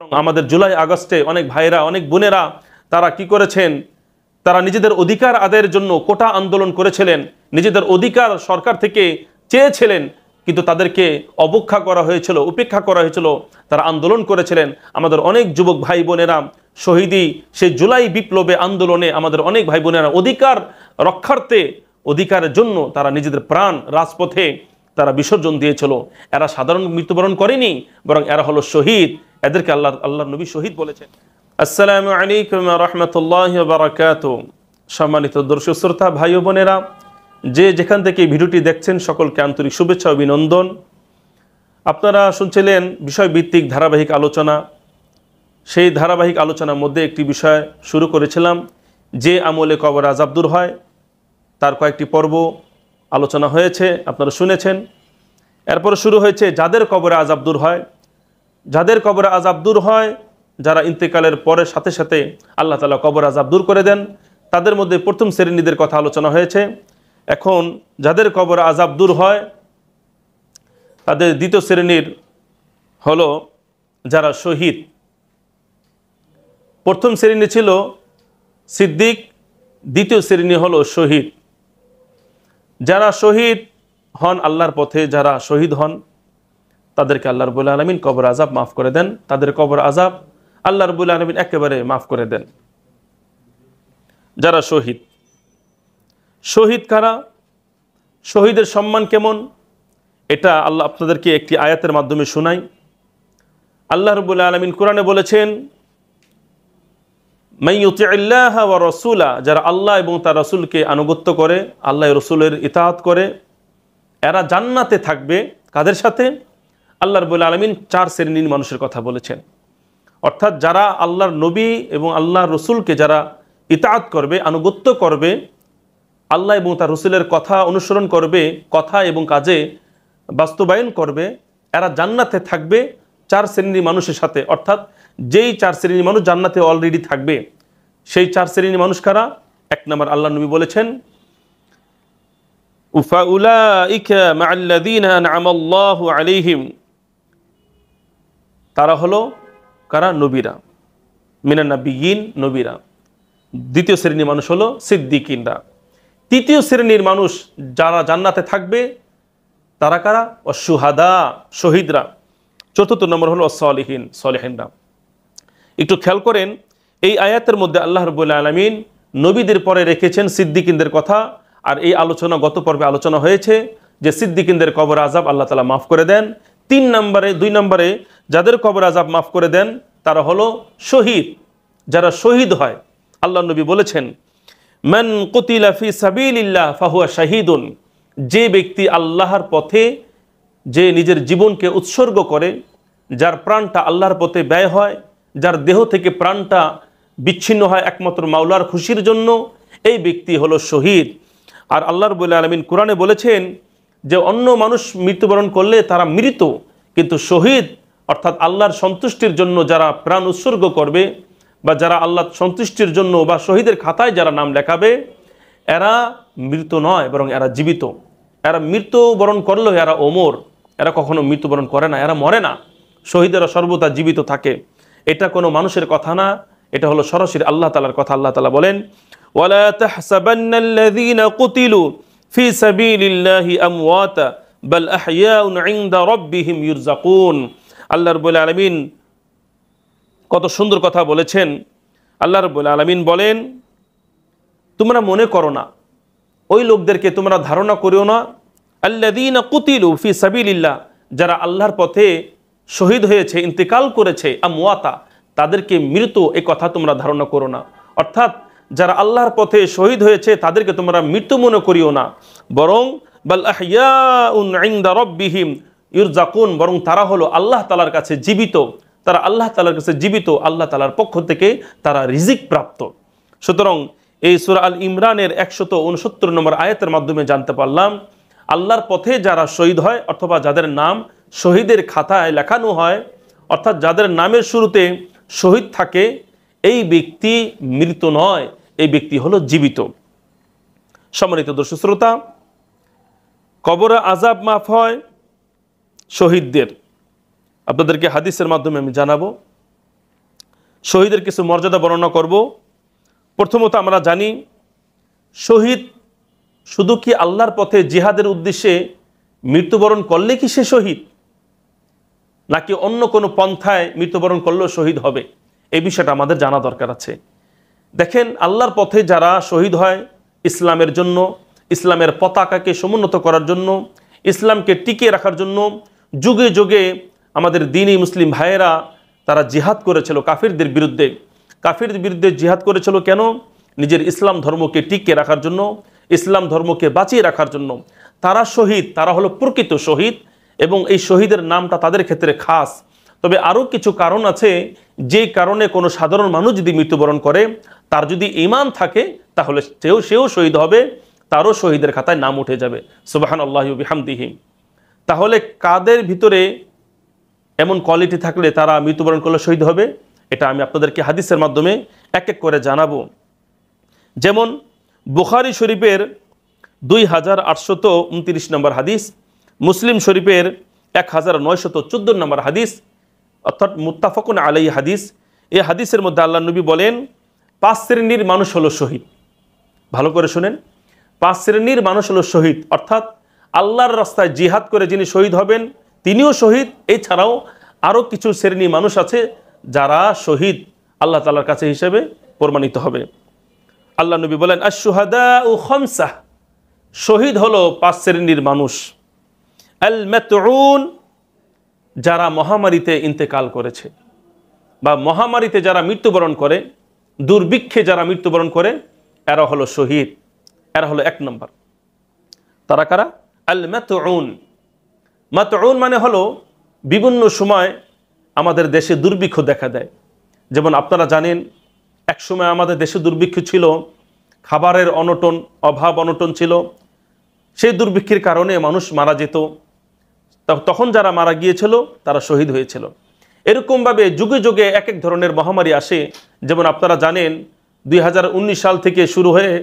আমাদের জুলাই আগস্টে অনেক ভাইরা অনেক বোনেরা তারা কি করেছেন, তারা নিজেদের অধিকার আদায়ের জন্য কোটা আন্দোলন করেছিলেন, নিজেদের অধিকার সরকার থেকে চেয়েছিলেন, কিন্তু তাদেরকে অবজ্ঞা করা হয়েছিল, উপেক্ষা করা হয়েছিল। তারা আন্দোলন করেছিলেন। আমাদের অনেক যুবক ভাই বোনেরা শহীদি সেই জুলাই বিপ্লবে আন্দোলনে আমাদের অনেক ভাই বোনেরা অধিকার রক্ষার্থে, অধিকারের জন্য তারা নিজেদের প্রাণ রাজপথে তারা বিসর্জন দিয়েছিল। এরা সাধারণ মৃত্যুবরণ করেনি, বরং এরা হলো শহীদ। এদেরকে আল্লাহর নবী শহীদ বলেছেন। আসসালামু আলাইকুম ওয়া রাহমাতুল্লাহি ওয়া বারাকাতুহু। সম্মানিত দর্শক শ্রোতা ভাই ও বোনেরা, যে যেখান থেকে ভিডিওটি দেখছেন সকলকে আন্তরিক শুভেচ্ছা ও অভিনন্দন। আপনারা শুনছিলেন বিষয়ভিত্তিক ধারাবাহিক আলোচনা। সেই ধারাবাহিক আলোচনার মধ্যে একটি বিষয় শুরু করেছিলাম, যে আমলে কবর আযাব দূর হয়, তার কয়েকটি পর্ব আলোচনা হয়েছে, আপনারা শুনেছেন। এরপর শুরু হয়েছে যাদের কবরে আযাব দূর হয়। যাদের কবরে আযাব দূর হয়, যারা ইন্তেকালের পরে সাথে সাথে আল্লাহ তাআলা কবর আযাব দূর করে দেন, তাদের মধ্যে প্রথম শ্রেণীদের কথা আলোচনা হয়েছে। এখন যাদের কবরে আযাব দূর হয় তাদের দ্বিতীয় শ্রেণীর হলো যারা শহীদ। প্রথম শ্রেণী ছিল সিদ্দিক, দ্বিতীয় শ্রেণী হলো শহীদ। যারা শহীদ হন আল্লাহর পথে, যারা শহীদ হন তাদেরকে আল্লাহ রাব্বুল আলামিন কবর আযাব মাফ করে দেন। তাদের কবর আযাব আল্লাহ রাব্বুল আলামিন একেবারে মাফ করে দেন। যারা শহীদ, শহীদ কারা, শহীদের সম্মান কেমন, এটা আল্লাহ আপনাদেরকে একটি আয়াতের মাধ্যমে শোনাই। আল্লাহ রাব্বুল আলামিন কোরআনে বলেছেন, মান ইউতিইল্লাহা ওয়া রাসূলা, যারা আল্লাহ এবং তার রাসূলকে আনুগত্য করে, আল্লাহ রাসূলের ইতাআত করে, এরা জান্নাতে থাকবে। কাদের সাথে? আল্লাহ রাব্বুল আলামিন চার শ্রেণীর মানুষের কথা বলেছেন। অর্থাৎ যারা আল্লাহর নবী এবং আল্লাহর রাসূলকে যারা ইতাআত করবে, আনুগত্য করবে, আল্লাহ এবং তার রাসূলের কথা অনুসরণ করবে, কথা এবং কাজে বাস্তবায়ন করবে, এরা জান্নাতে থাকবে চার শ্রেণীর মানুষের সাথে। অর্থাৎ যেই চার শ্রেণীর মানুষ জান্নাতে অলরেডি থাকবে, সেই চার শ্রেণীর মানুষ কারা? এক নম্বর আল্লাহ নবী বলেছেন, উফাউলাইকা মাআল্লাযীনা আনআমাল্লাহু আলাইহিম, তারা হলো কারা? নবীরা, মিনান নাবিয়্যিন, নবীরা। দ্বিতীয় শ্রেণীর মানুষ হলো সিদ্দিকিনরা। তৃতীয় শ্রেণীর মানুষ যারা জান্নাতে থাকবে তারা কারা? অশুহাদা, শহীদরা। চতুর্থ নম্বর হলো সলিহিন, সলিহিনরা। একটু খেয়াল করেন, এই আয়াতের মধ্যে আল্লাহ রাব্বুল আলামিন নবীদের পরে রেখেছেন সিদ্দিকিনদের কথা। আর এই আলোচনা গত পর্বে আলোচনা হয়েছে যে সিদ্দিকিনদের কবর আযাব আল্লাহ তাআলা মাফ করে দেন। দুই নম্বরে যাদের কবর আযাব মাফ করে দেন তারা হলো শহীদ। যারা শহীদ হয়, আল্লাহ নবী বলেছেন, মান কুতিলা ফি সাবিলিল্লাহ ফাহুয়া শাহীদুন, যে ব্যক্তি আল্লাহর পথে যে নিজের জীবনকে উৎসর্গ করে, যার প্রাণটা আল্লাহর পথে ব্যয় হয়, যার দেহ থেকে প্রাণটা বিচ্ছিন্ন হয় একমাত্র মাওলার খুশির জন্য, এই ব্যক্তি হলো শহীদ। আর আল্লাহ রাব্বুল আলামিন কোরআনে বলেছেন যে অন্য মানুষ মৃত্যুবরণ করলে তারা মৃত, কিন্তু শহীদ অর্থাৎ আল্লাহর সন্তুষ্টির জন্য যারা প্রাণ উৎসর্গ করবে, বা যারা আল্লাহর সন্তুষ্টির জন্য বা শহীদের খাতায় যারা নাম লেখাবে, এরা মৃত নয়, বরং এরা জীবিত। এরা মৃত্যুবরণ করলেও এরা ওমর, এরা কখনো মৃত্যুবরণ করে না, এরা মরে না। শহীদেরা সর্বদা জীবিত থাকে। এটা কোনো মানুষের কথা না, এটা হলো সরাসরি আল্লাহ তাআলার কথা। আল্লাহ তাআলা বলেন, ওয়ালা তাহসাবান্নাল্লাযীনা কুতিলু ফি সাবিলিল্লাহি আমওয়াতা বাল আহইয়াউন ইনদা রাব্বিহিম ইরযাকুন। আল্লাহ রাব্বুল আলামিন কত সুন্দর কথা বলেছেন। আল্লাহ রাব্বুল আলামিন বলেন, তোমরা মনে করো না, ওই লোকদেরকে তোমরা ধারণা করিও না, আল্লাযীনা কুতিলু ফি সাবিলিল্লাহ, যারা আল্লাহর পথে শহীদ হয়েছে, ইন্তেকাল করেছে, আমওয়াতা, তাদেরকে মৃত, এই কথা তোমরা ধারণা করো না। অর্থাৎ যারা আল্লাহর পথে শহীদ হয়েছে তাদেরকে তোমরা মৃত্যু মনে করিও না, বরং বাল আহইয়াউন ইনদা রাব্বিহিম ইরযাকুন, বরং তারা হলো আল্লাহ তাআলার কাছে জীবিত। তারা আল্লাহ তাআলার কাছে জীবিত, আল্লাহ তাআলার পক্ষ থেকে তারা রিজিক প্রাপ্ত। সুতরাং এই সূরা আল ইমরানের 169 নম্বর আয়াতের মাধ্যমে জানতে পারলাম, আল্লাহর পথে যারা শহীদ হয় অথবা যাদের নাম শহীদের খাতায় লেখানো হয়, অর্থাৎ যাদের নামের শুরুতে শহীদ থাকে, এই ব্যক্তি মৃত নয়, এই ব্যক্তি হলো জীবিত। সম্মানিত দর্শক শ্রোতা, কবরে আযাব মাফ হয় শহীদদের। আপনাদেরকে হাদিসের মাধ্যমে আমি জানাবো। শহীদের কিছু মর্যাদা বর্ণনা করব। প্রথমত আমরা জানি শহীদ শুধু কি আল্লাহর পথে জিহাদের উদ্দেশ্যে মৃত্যুবরণ করলে কি সে শহীদ, নাকি অন্য কোনো পন্থায় মৃত্যুবরণ করলেও শহীদ হবে, এই বিষয়টা আমাদের জানা দরকার আছে। দেখেন, আল্লাহর পথে যারা শহীদ হয় ইসলামের জন্য, ইসলামের পতাকাকে সমুন্নত করার জন্য, ইসলামকে টিকিয়ে রাখার জন্য যুগে যুগে আমাদের দ্বীনি মুসলিম ভাইয়েরা তারা জিহাদ করেছিল কাফিরদের বিরুদ্ধে। কাফিরদের বিরুদ্ধে জিহাদ করেছিল কেন? নিজের ইসলাম ধর্মকে টিকিয়ে রাখার জন্য, ইসলাম ধর্মকে বাঁচিয়ে রাখার জন্য। তারা শহীদ, তারা হলো প্রকৃত শহীদ, এবং এই শহীদের নামটা তাদের ক্ষেত্রে খাস। তবে আরও কিছু কারণ আছে, যে কারণে কোনো সাধারণ মানুষ যদি মৃত্যুবরণ করে, তার যদি ঈমান থাকে তাহলে সেও শহীদ হবে, তারও শহীদের খাতায় নাম উঠে যাবে। সুবহানাল্লাহি ওয়া বিহামদিহি। তাহলে কাদের ভিতরে এমন কোয়ালিটি থাকলে তারা মৃত্যুবরণ করলে শহীদ হবে, এটা আমি আপনাদেরকে হাদিসের মাধ্যমে এক এক করে জানাবো। যেমন বুখারী শরীফের 2829 নম্বর হাদিস, মুসলিম শরীফের 1914 নম্বর হাদিস, অর্থাৎ মুত্তাফাকুন আলাইহি হাদিস। এই হাদিসের মধ্যে আল্লাহ নবী বলেন 5 শ্রেণীর মানুষ হলো শহীদ। ভালো করে শুনেন, 5 শ্রেণীর মানুষ হলো শহীদ, অর্থাৎ আল্লাহর রাস্তায় জিহাদ করে যিনি শহীদ হবেন তিনিও শহীদ। এছাড়াও আরও কিছু শ্রেণী মানুষ আছে যারা শহীদ আল্লাহ তাআলার কাছে হিসেবে প্রমাণিত হবে। আল্লাহ নবী বলেন আশ-শুহাদাউ খামসাহ, শহীদ হলো 5 শ্রেণীর মানুষ। আল মাতউন, যারা মহামারীতে ইন্তেকাল করেছে বা মহামারীতে যারা মৃত্যুবরণ করে, দুর্ভিক্ষে যারা মৃত্যুবরণ করে, এরা হলো শহীদ। এরা হলো 1 নম্বর। তারা কারা? আল মাতউন। মাতউন মানে হলো বিভিন্ন সময় আমাদের দেশে দুর্ভিক্ষ দেখা দেয়। যেমন আপনারা জানেন এক সময় আমাদের দেশে দুর্ভিক্ষ ছিল, খাবারের অনটন, অভাব অনটন ছিল। সেই দুর্ভিক্ষের কারণে মানুষ মারা যেত। তখন যারা মারা গিয়েছিল তারা শহীদ হয়েছিল। এরকমভাবে যুগে যুগে এক এক ধরনের মহামারী আসে। যেমন আপনারা জানেন 2019 সাল থেকে শুরু হয়ে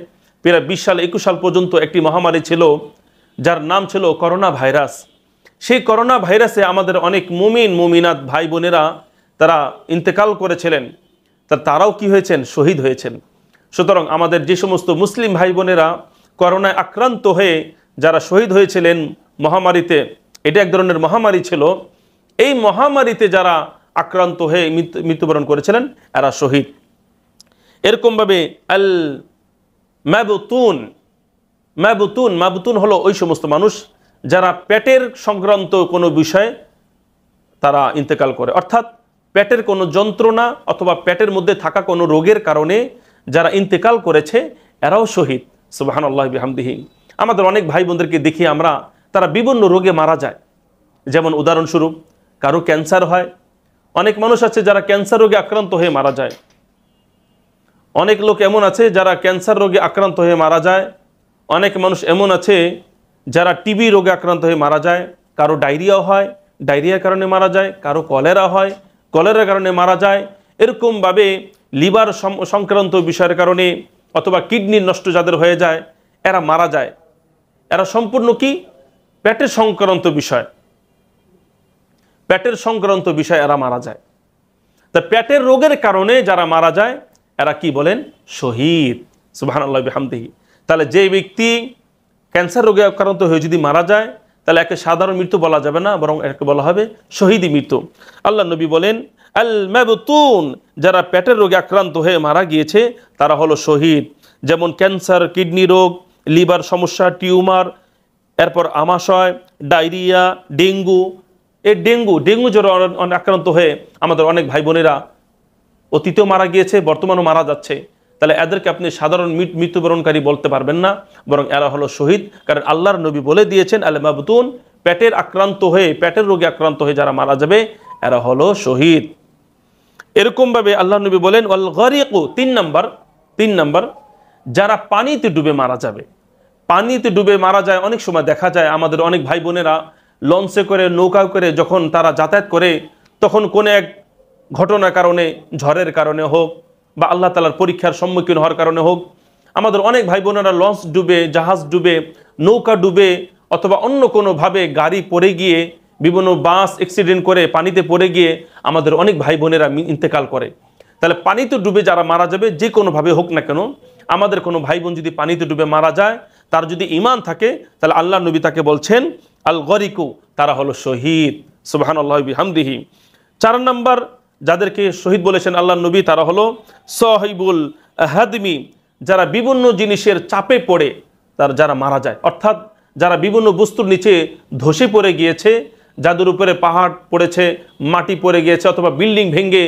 প্রায় 20 সাল 21 সাল পর্যন্ত একটি মহামারী ছিল যার নাম ছিল করোনা ভাইরাস। সেই করোনা ভাইরাসে আমাদের অনেক মুমিন মুমিনাত ভাই বোনেরা তারা ইন্তেকাল করেছিলেন, তারাও কি হয়েছেন? শহীদ হয়েছেন। সুতরাং আমাদের যে সমস্ত মুসলিম ভাই বোনেরা করোনায় আক্রান্ত হয়ে যারা শহীদ হয়েছিলেন মহামারীতে, এটা এক ধরনের মহামারী ছিল, এই মহামারীতে যারা আক্রান্ত হয়ে মৃত্যুবরণ করেছিলেন এরা শহীদ। এরকমভাবে আল মাবতুন, মাবতুন হলো ওই সমস্ত মানুষ যারা পেটের সংক্রান্ত কোনো বিষয়ে তারা ইন্তেকাল করে, অর্থাৎ পেটের কোনো যন্ত্রণা অথবা পেটের মধ্যে থাকা কোনো রোগের কারণে যারা ইন্তেকাল করেছে এরাও শহীদ। সুবহানাল্লাহি বিহামদিহি। আমাদের অনেক ভাই বোনদেরকে দেখি আমরা, তারা বিভিন্ন রোগে মারা যায়। যেমন উদাহরণস্বরূপ কারো ক্যান্সার হয়, অনেক মানুষ আছে যারা ক্যান্সার রোগে আক্রান্ত হয়ে মারা যায়। অনেক লোক এমন আছে যারা ক্যান্সার রোগে আক্রান্ত হয়ে মারা যায়। অনেক মানুষ এমন আছে যারা টিবি রোগে আক্রান্ত হয়ে মারা যায়। কারো ডায়রিয়াও হয়, ডায়রিয়ার কারণে মারা যায়। কারো কলেরা হয়, কলেরার কারণে মারা যায়। এরকমভাবে লিভার সংক্রান্ত বিষয়ের কারণে অথবা কিডনি নষ্ট যাদের হয়ে যায় এরা মারা যায়। এরা সম্পূর্ণ কি? পেটের সংক্রান্ত বিষয়, পেটের সংক্রান্ত বিষয় এরা মারা যায়। তা পেটের রোগের কারণে যারা মারা যায় এরা কি বলেন? শহীদ। সুবহানাল্লাহি বিহামদিহি। তাহলে যে ব্যক্তি ক্যান্সার রোগে আক্রান্ত হয়ে যদি মারা যায় তাহলে একে সাধারণ মৃত্যু বলা যাবে না, বরং একে বলা হবে শহীদি মৃত্যু। আল্লাহ নবী বলেন আল মাবতুন, যারা পেটের রোগে আক্রান্ত হয়ে মারা গিয়েছে তারা হলো শহীদ। যেমন ক্যান্সার, কিডনি রোগ, লিভার সমস্যা, টিউমার, এরপর আমাশয়, ডায়রিয়া, ডেঙ্গু। এই ডেঙ্গু জ্বরে আক্রান্ত হয়ে আমাদের অনেক ভাই বোনেরা অতীতেও মারা গিয়েছে, বর্তমানও মারা যাচ্ছে। তাহলে এদেরকে আপনি সাধারণ মৃত্যুবরণকারী বলতে পারবেন না, বরং এরা হলো শহীদ। কারণ আল্লাহর নবী বলে দিয়েছেন আল মাবতুন, পেটের আক্রান্ত হয়ে, পেটের রোগে আক্রান্ত হয়ে যারা মারা যাবে এরা হলো শহীদ। এরকমভাবে আল্লাহ নবী বলেন ওয়াল গারিকু, 3 নম্বর যারা পানিতে ডুবে মারা যাবে। পানিতে ডুবে মারা যায়, অনেক সময় দেখা যায় আমাদের অনেক ভাই বোনেরা লঞ্চে করে, নৌকা করে যখন তারা যাতায়াত করে, তখন কোনো এক ঘটনার কারণে, ঝড়ের কারণে হোক বা আল্লাহ তাআলার পরীক্ষার সম্মুখীন হওয়ার কারণে হোক, আমাদের অনেক ভাই বোনেরা লঞ্চ ডুবে, জাহাজ ডুবে, নৌকা ডুবে অথবা অন্য কোনোভাবে গাড়ি পড়ে গিয়ে, বিভিন্ন বাস অ্যাক্সিডেন্ট করে পানিতে পড়ে গিয়ে আমাদের অনেক ভাই বোনেরা ইন্তেকাল করে। তাহলে পানিতে ডুবে যারা মারা যাবে, যে কোনোভাবে হোক না কেন, আমাদের কোনো ভাই বোন যদি পানিতে ডুবে মারা যায়, তার যদি ঈমান থাকে, তাহলে আল্লাহ নবী তাকে বলছেন আল গরিকু, তারা হলো শহীদ। সুবহানাল্লাহি বিহামদিহি। 4 নম্বর যাদেরকে শহীদ বলেছেন আল্লাহ নবী, তারা হলো সাহিবুল হাদমি, যারা বিভিন্ন জিনিসের চাপে পড়ে যারা মারা যায়, অর্থাৎ যারা বিভিন্ন বস্তুর নিচে ধসে পড়ে গিয়েছে, যাদের উপরে পাহাড় পড়েছে, মাটি পড়ে গিয়েছে, অথবা বিল্ডিং ভেঙে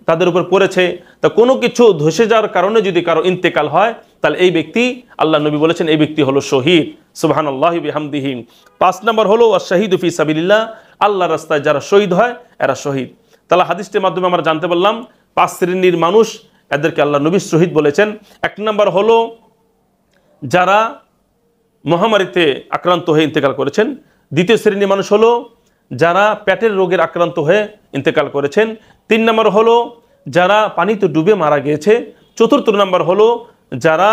তাদের উপর পড়েছে, তা কোনো কিছু ধসে যাওয়ার কারণে যদি কারো ইন্তেকাল হয়, তাহলে এই ব্যক্তি, আল্লাহ নবী বলেছেন, এই ব্যক্তি হলো শহীদ। সুবহানাল্লাহি বিহামদিহি। 5 নম্বর হলো আশ-শাহীদু ফি সাবিলিল্লাহ, আল্লাহর রাস্তায় যারা শহীদ হয় এরা শহীদ। তাহলে হাদিসটির মাধ্যমে আমরা জানতে পারলাম 5 শ্রেণীর মানুষ, এদেরকে আল্লাহ নবী শহীদ বলেছেন। 1 নম্বর হলো যারা মহামারীতে আক্রান্ত হয়ে ইন্তেকাল করেছেন। 2য় শ্রেণীর মানুষ হলো যারা পেটের রোগের আক্রান্ত হয়ে ইন্তেকাল করেছেন। 3 নম্বর হলো যারা পানিতে ডুবে মারা গিয়েছে। 4র্থ নম্বর হলো যারা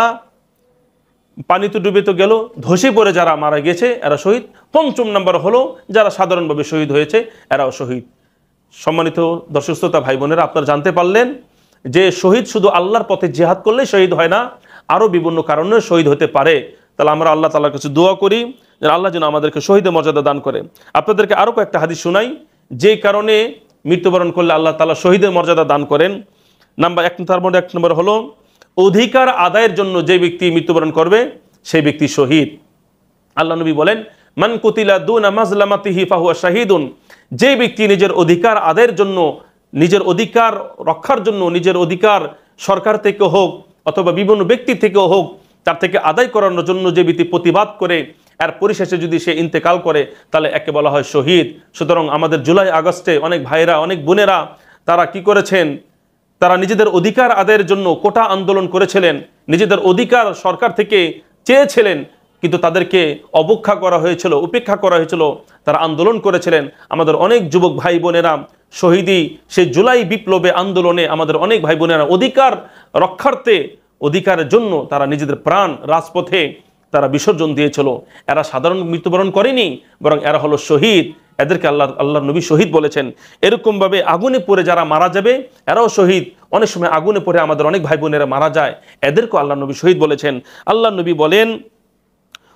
পানিতে ডুবে তো গেল, ধসে পড়ে যারা মারা গিয়েছে এরা শহীদ। 5ম নম্বর হলো যারা সাধারণভাবে শহীদ হয়েছে এরাও শহীদ। সম্মানিত দর্শক শ্রোতা ভাই বোনেরা, আপনারা জানতে পারলেন যে শহীদ শুধু আল্লাহর পথে জিহাদ করলেই শহীদ হয় না, আরও বিভিন্ন কারণে শহীদ হতে পারে। তাহলে আমরা আল্লাহ তাআলার কাছে দোয়া করি যে আল্লাহ যেন আমাদেরকে শহীদের মর্যাদা দান করে। আপনাদেরকে আরও কয়েকটা হাদিস শোনাই, যেই কারণে মৃত্যুবরণ করলে আল্লাহ তাআলা শহীদের মর্যাদা দান করেন। তার মধ্যে 1 নম্বর হলো অধিকার আদায়ের জন্য যে ব্যক্তি মৃত্যুবরণ করবে সেই ব্যক্তি শহীদ। আল্লাহ নবী বলেন, মান কুতিলা দুনা মাজলামাতিহি ফাহুয়া শাহীদুন, যে ব্যক্তি নিজের অধিকার আদায়ের জন্য, নিজের অধিকার রক্ষার জন্য, নিজের অধিকার সরকার থেকে হোক অথবা বিভিন্ন ব্যক্তি থেকেও হোক, তার থেকে আদায় করানোর জন্য যে ব্যক্তি প্রতিবাদ করে আর পরিশেষে যদি সে ইন্তেকাল করে, তাহলে একে বলা হয় শহীদ। সুতরাং আমাদের জুলাই আগস্টে অনেক ভাইরা, অনেক বোনেরা, তারা কি করেছেন, তারা নিজেদের অধিকার আদায়ের জন্য কোটা আন্দোলন করেছিলেন, নিজেদের অধিকার সরকার থেকে চেয়েছিলেন, কিন্তু তাদেরকে অবজ্ঞা করা হয়েছিল, উপেক্ষা করা হয়েছিল, তারা আন্দোলন করেছিলেন। আমাদের অনেক যুবক ভাই বোনেরা শহীদি সেই জুলাই বিপ্লবে আন্দোলনে আমাদের অনেক ভাই বোনেরা অধিকার রক্ষার্থে, অধিকারের জন্য তারা নিজেদের প্রাণ রাজপথে তারা বিসর্জন দিয়েছিল। এরা সাধারণ মৃত্যুবরণ করেনি, বরং এরা হলো শহীদ। এদেরকে আল্লাহ নবী শহীদ বলেছেন। এরকমভাবে আগুনে পড়ে যারা মারা যাবে এরাও শহীদ। অনেক সময় আগুনে পড়ে আমাদের অনেক ভাই বোনেরা মারা যায়, এদেরকেও আল্লাহ নবী শহীদ বলেছেন। আল্লাহ নবী বলেন,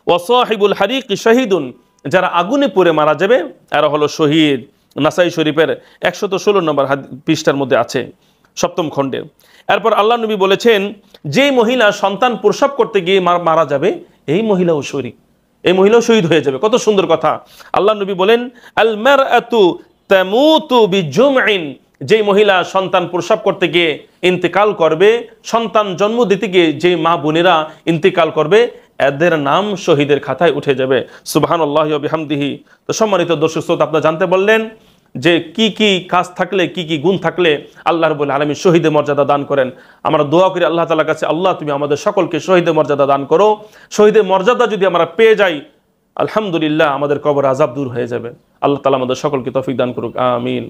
ওয়াসাহিবুল হারিক শাহিদুন, যারা আগুনে পড়ে মারা যাবে এরা হলো শহীদ। নাসাই শরীফের 116 নম্বর পৃষ্ঠার মধ্যে আছে, 7ম খণ্ডে। এরপর আল্লাহ নবী বলেছেন, যে মহিলা সন্তান প্রসব করতে গিয়ে মারা যাবে এই মহিলাও শহীদ, এই মহিলাও শহীদ হয়ে যাবে। কত সুন্দর কথা। আল্লাহ নবী বলেন, আল মারআতু তামুতু বিজুমইন, যে মহিলা সন্তান প্রসব করতে গিয়ে ইন্তেকাল করবে, সন্তান জন্ম দিতে গিয়ে যে মা বোনেরা ইন্তেকাল করবে, এদের নাম শহীদের খাতায় উঠে যাবে। সুবহানাল্লাহি ওয়া বিহামদিহি। তো সম্মানিত দর্শক শ্রোতা, আপনারা জানতে বললেন যে কি কি কাজ থাকলে, কি কি গুণ থাকলে আল্লাহ রাব্বুল আলামিন শহীদের মর্যাদা দান করেন। আমরা দোয়া করি আল্লাহ তাআলার কাছে, আল্লাহ তুমি আমাদের সকলকে শহীদের মর্যাদা দান করো। শহীদের মর্যাদা যদি আমরা পেয়ে যাই, আলহামদুলিল্লাহ, আমাদের কবর আযাব দূর হয়ে যাবে। আল্লাহ তাআলা আমাদের সকলকে তৌফিক দান করুক, আমিন।